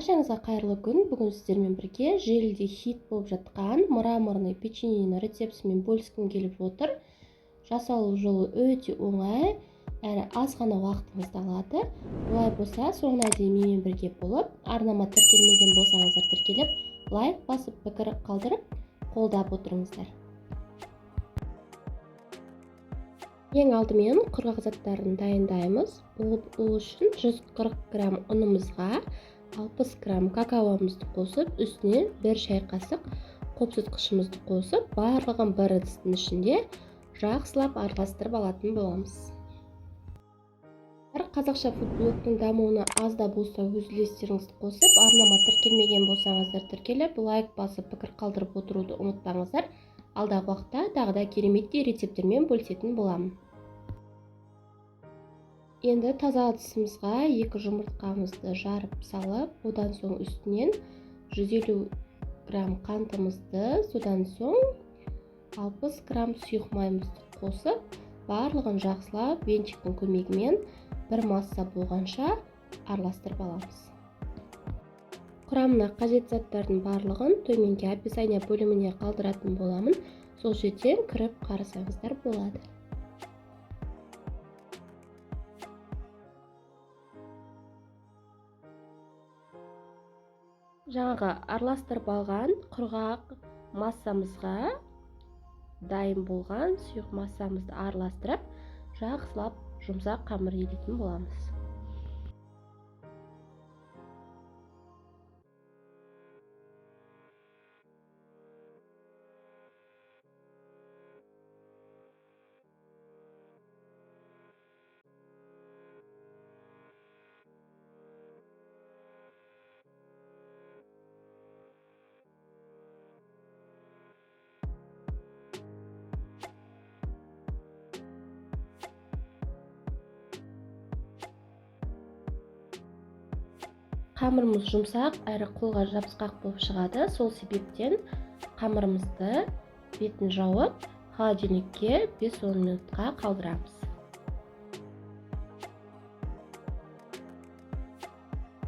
Баршаңызға қайырлы күн. Бүгін сіздермен бірге желіде хит болып жатқан мраморный печеньені рецептісімен бөліскім келіп отыр. Жасалу жолы өте оңай, әрі аз ғана уақытыңызды алады. Олай болса, соңына дейін менімен бірге болып, арнама тіркелмеген болсаңыздар тіркеліп, лайк басып, пікір қалдырып, қолдап отырыңыздар. Ең алдымен құрғақ заттарын дайындаймыз. Ол үшін 140 грамм ұнымызға 60 грамм какаомызды қосып, үстіне 1 шай қасық қопсытқышымызды қосып, барлығын бір ыдыстың ішінде жақсылап араластырып алатын боламыз. Қазақша фудблогтың дамуына аз да болса өз үлестеріңізді қосып, арнама тіркелмеген болсаңыздар тіркеліп, лайк басып, пікір қалдырып отыруды ұмытпаңыздар. Алдағы уақытта тағы да кереметтей рецептермен бөлісетін боламын. Енді таза ыдысымызға 2 жұмыртқамызды жарып салып, одан соң үстінен 150 грамм қантымызды, содан соң 60 грамм сұйық майымызды қосып, барлығын жақсылап венчиктің көмегімен бір масса болғанша араластырып аламыз. Құрамына қажет заттардың барлығын төменгі описание бөліміне қалдыратын боламын. Сол жерден кіріп қарасаңыздар болады. Жаңағы араластырып алған құрғақ массамызға дайын болған сұйық массамызды араластырып, жақсылап жұмсақ қамыр елейтін боламыз. Қамырымыз жұмсақ, әрі қолға жабысқақ болып шығады. Сол себептен қамырымызды бетін жауып, холодильникке 5-10 минутқа қалдырамыз.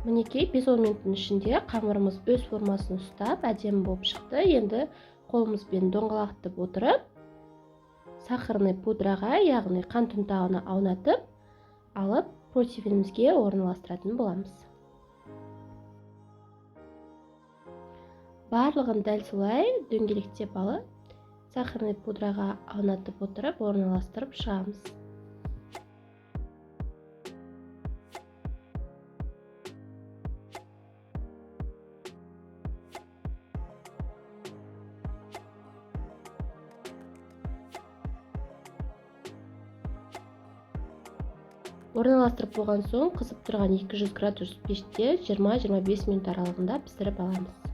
Мінекей 5-10 минуттың ішінде қамырымыз өз формасын ұстап, әдемі болып шықты. Енді қолымызбен доңғалақтап отырып, сахарный пудраға, яғни қант ұнтағына аунатып, алып противенімізге орналастыратын боламыз. Барлығын дәл солай дөңгелектеп алып, сахарный пудраға аунатып отырып, орналастырып шығамыз. Орналастырып болған соң, қызып тұрған 200 градус пеште 20-25 минут аралығында пісіріп аламыз.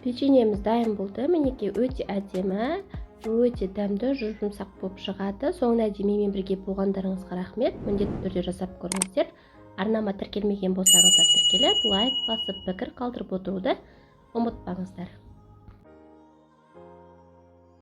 Печеньеміз дайын болды. Мінекей өте әдемі, өте дәмді, жұмсақ болып шығады. Соңына дейін менімен бірге болғандарыңызға рахмет. Міндетті түрде жасап көріңіздер. Арнама тіркелмеген болсаңыздар тіркеліп, лайк басып, пікір қалдырып отыруды ұмытпаңыздар.